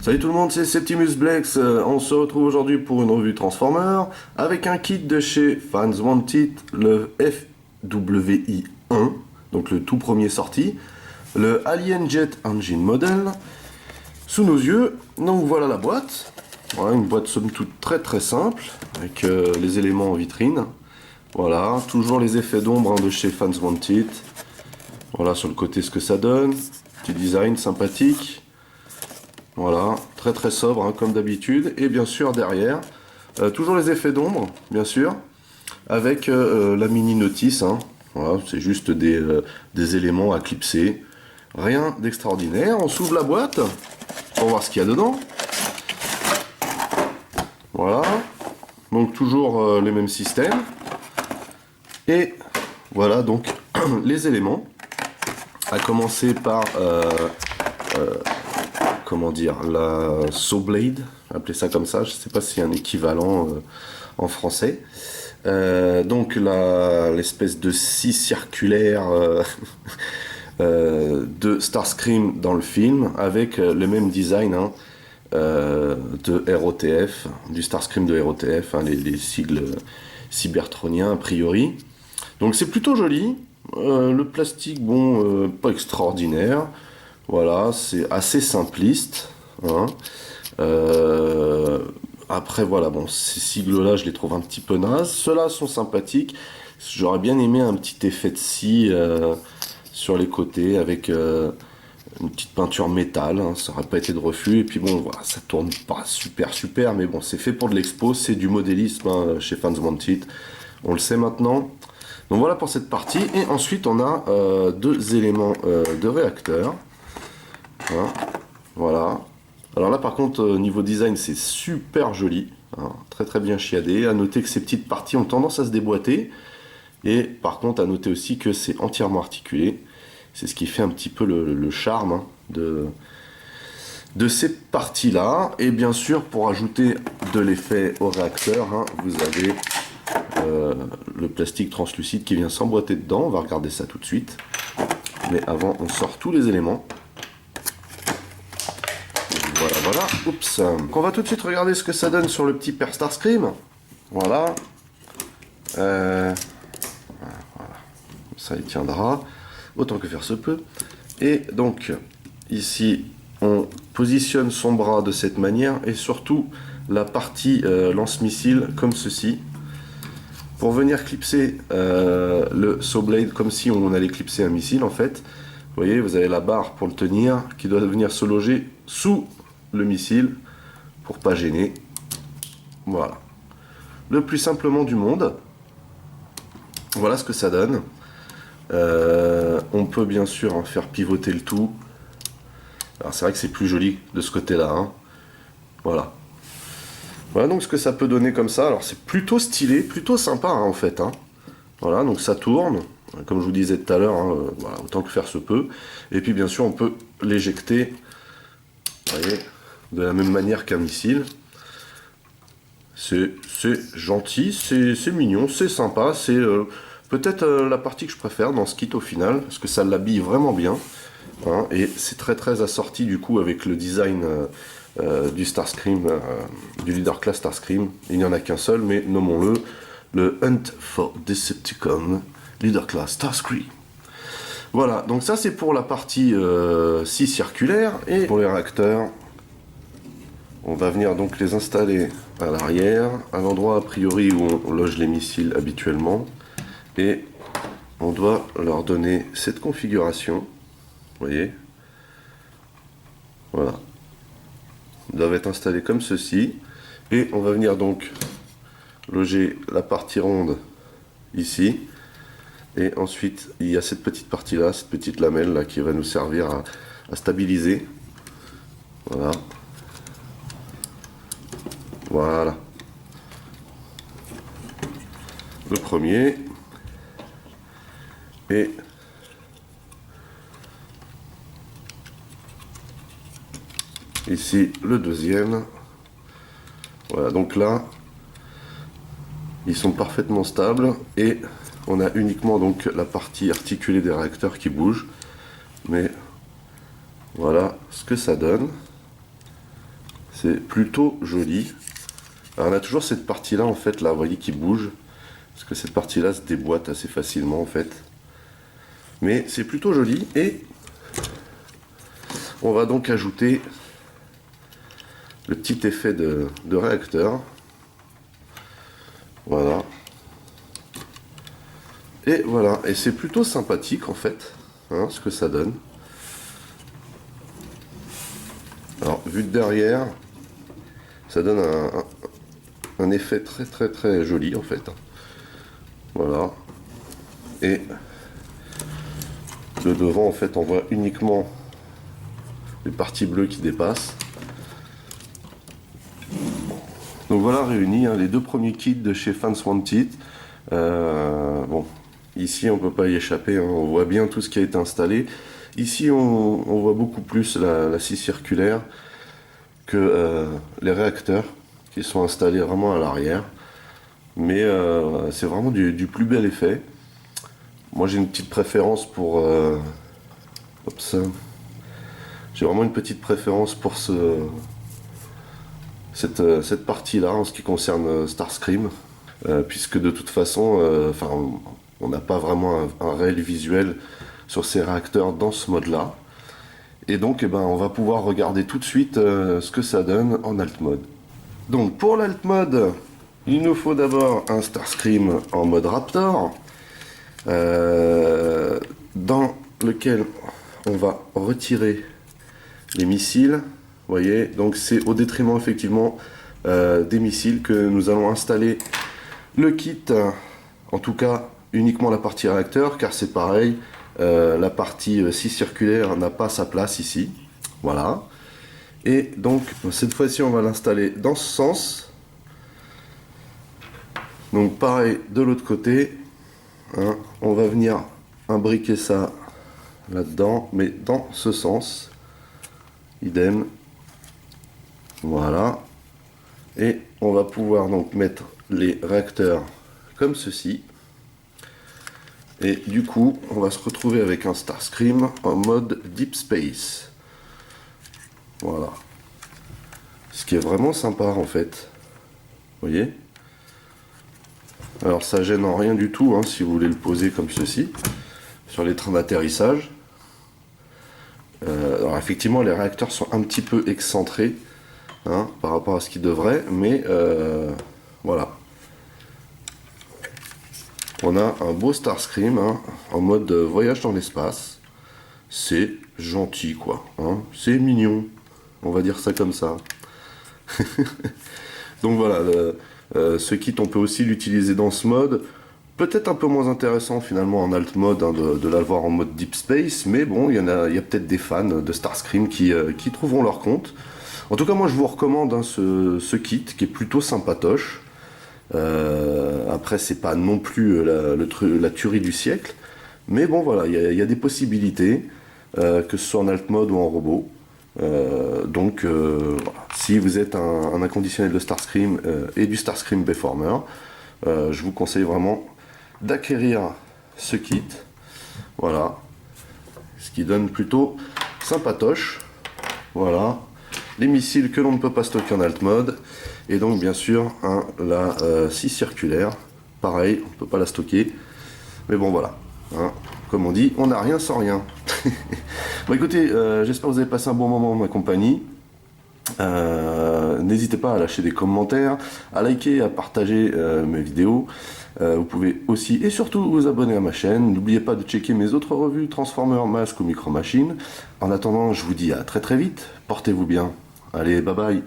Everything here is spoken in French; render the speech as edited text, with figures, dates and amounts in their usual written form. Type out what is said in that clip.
Salut tout le monde, c'est Septimus Blex. On se retrouve aujourd'hui pour une revue Transformer avec un kit de chez Fans Wanted, le FWI1, donc le tout premier sorti, le Alien Jet Engine Model, sous nos yeux. Donc voilà la boîte. Voilà, une boîte somme toute très simple avec les éléments en vitrine. Voilà, toujours les effets d'ombre de chez Fans Wanted. Voilà sur le côté ce que ça donne. Petit design sympathique. Voilà, très sobre comme d'habitude. Et bien sûr derrière, toujours les effets d'ombre, bien sûr, avec la mini notice. Voilà, c'est juste des éléments à clipser. Rien d'extraordinaire. On s'ouvre la boîte pour voir ce qu'il y a dedans. Voilà, donc toujours les mêmes systèmes. Et voilà donc les éléments. À commencer par comment dire, la saw blade, appelez ça comme ça, je ne sais pas s'il y a un équivalent en français. Donc l'espèce de scie circulaire de Starscream dans le film, avec le même design de ROTF, du Starscream de ROTF, les sigles cybertroniens a priori. Donc c'est plutôt joli. Le plastique, bon, pas extraordinaire. Voilà, c'est assez simpliste. Après, voilà, bon, ces sigles-là, je les trouve un petit peu nazes. Ceux-là sont sympathiques. J'aurais bien aimé un petit effet de scie sur les côtés avec une petite peinture métal. Ça n'aurait pas été de refus. Et puis bon, voilà, ça tourne pas super, mais bon, c'est fait pour de l'expo, c'est du modélisme chez Fans Wanted. On le sait maintenant. Donc voilà pour cette partie. Et ensuite, on a deux éléments de réacteur. Voilà. Alors là par contre niveau design c'est super joli, très bien chiadé. À noter que ces petites parties ont tendance à se déboîter, et par contre à noter aussi que c'est entièrement articulé. C'est ce qui fait un petit peu le charme de ces parties là. Et bien sûr pour ajouter de l'effet au réacteur, vous avez le plastique translucide qui vient s'emboîter dedans. On va regarder ça tout de suite, mais avant on sort tous les éléments. Voilà, oups. Donc on va tout de suite regarder ce que ça donne sur le petit père Starscream. Voilà. Voilà. Ça y tiendra, autant que faire se peut. Et donc, ici, on positionne son bras de cette manière, et surtout la partie lance-missile comme ceci, pour venir clipser le saw blade comme si on allait clipser un missile en fait. Vous voyez, vous avez la barre pour le tenir, qui doit venir se loger sous le missile pour pas gêner. Voilà, le plus simplement du monde. Voilà ce que ça donne. On peut bien sûr en faire pivoter le tout. Alors c'est vrai que c'est plus joli de ce côté là, voilà donc ce que ça peut donner comme ça. Alors c'est plutôt stylé, plutôt sympa en fait, voilà, donc ça tourne comme je vous disais tout à l'heure, voilà, autant que faire se peut. Et puis bien sûr on peut l'éjecter, vous voyez, de la même manière qu'un missile. C'est gentil, c'est mignon, c'est sympa. C'est peut-être la partie que je préfère dans ce kit au final, parce que ça l'habille vraiment bien, et c'est très assorti du coup avec le design du Starscream, du Leader Class Starscream. Il n'y en a qu'un seul, mais nommons-le le Hunt for Decepticon Leader Class Starscream. Voilà, donc ça c'est pour la partie scie circulaire. Et pour les réacteurs, on va venir donc les installer à l'arrière, à l'endroit a priori où on loge les missiles habituellement, et on doit leur donner cette configuration, vous voyez, voilà, ils doivent être installés comme ceci, et on va venir donc loger la partie ronde ici, et ensuite il y a cette petite partie là, cette petite lamelle là qui va nous servir à stabiliser, voilà, le premier, et ici le deuxième. Voilà, donc là ils sont parfaitement stables, et on a uniquement donc la partie articulée des réacteurs qui bouge, mais voilà ce que ça donne. C'est plutôt joli. Alors on a toujours cette partie là en fait, là vous voyez qui bouge. Parce que cette partie là se déboîte assez facilement en fait. Mais c'est plutôt joli. Et on va donc ajouter le petit effet de réacteur. Voilà. Et voilà, et c'est plutôt sympathique en fait, hein, ce que ça donne. Alors, vu de derrière, ça donne un effet très joli en fait. Voilà. Et le devant, en fait, on voit uniquement les parties bleues qui dépassent. Donc voilà réunis hein, les deux premiers kits de chez Fans Wanted. Bon, ici on peut pas y échapper, hein, on voit bien tout ce qui a été installé. Ici on voit beaucoup plus la scie circulaire que les réacteurs qui sont installés vraiment à l'arrière. Mais c'est vraiment du plus bel effet. Moi j'ai une petite préférence pour... hop ça. J'ai vraiment une petite préférence pour cette partie-là en ce qui concerne Starscream. Puisque de toute façon, on n'a pas vraiment un réel visuel sur ces réacteurs dans ce mode-là. Et donc, on va pouvoir regarder tout de suite ce que ça donne en Alt Mode. Donc, pour l'Alt Mode, il nous faut d'abord un Starscream en mode Raptor, dans lequel on va retirer les missiles. Vous voyez, donc c'est au détriment effectivement des missiles que nous allons installer le kit, en tout cas uniquement la partie réacteur, car c'est pareil, la partie scie circulaire n'a pas sa place ici. Voilà. Et donc cette fois-ci on va l'installer dans ce sens. Donc pareil de l'autre côté, hein, on va venir imbriquer ça là-dedans, mais dans ce sens. Idem. Voilà. Et on va pouvoir donc mettre les réacteurs comme ceci. Et du coup, on va se retrouver avec un Starscream en mode Deep Space. Voilà. Ce qui est vraiment sympa en fait. Vous voyez? Alors ça gêne en rien du tout hein, si vous voulez le poser comme ceci sur les trains d'atterrissage. Alors effectivement les réacteurs sont un petit peu excentrés hein, par rapport à ce qu'ils devraient, mais voilà. On a un beau Starscream hein, en mode voyage dans l'espace. C'est gentil quoi, hein, c'est mignon, on va dire ça comme ça. Donc voilà, ce kit on peut aussi l'utiliser dans ce mode. Peut-être un peu moins intéressant finalement en alt mode hein, de l'avoir en mode Deep Space, mais bon, il y a peut-être des fans de Starscream qui trouveront leur compte. En tout cas, moi je vous recommande hein, ce kit qui est plutôt sympatoche. Après, c'est pas non plus la tuerie du siècle, mais bon voilà, il y a des possibilités, que ce soit en alt mode ou en robot. Donc, voilà. Si vous êtes un inconditionnel de Starscream et du Starscream Bayformer, je vous conseille vraiment d'acquérir ce kit. Voilà, ce qui donne plutôt sympatoche. Voilà, les missiles que l'on ne peut pas stocker en alt mode, et donc bien sûr hein, la scie circulaire. Pareil, on ne peut pas la stocker, mais bon voilà. Hein, comme on dit, on n'a rien sans rien. Bon écoutez, j'espère que vous avez passé un bon moment en ma compagnie. N'hésitez pas à lâcher des commentaires, à liker, à partager mes vidéos. Vous pouvez aussi et surtout vous abonner à ma chaîne. N'oubliez pas de checker mes autres revues Transformers, Masques ou Micro Machines. En attendant, je vous dis à très vite. Portez-vous bien. Allez, bye bye.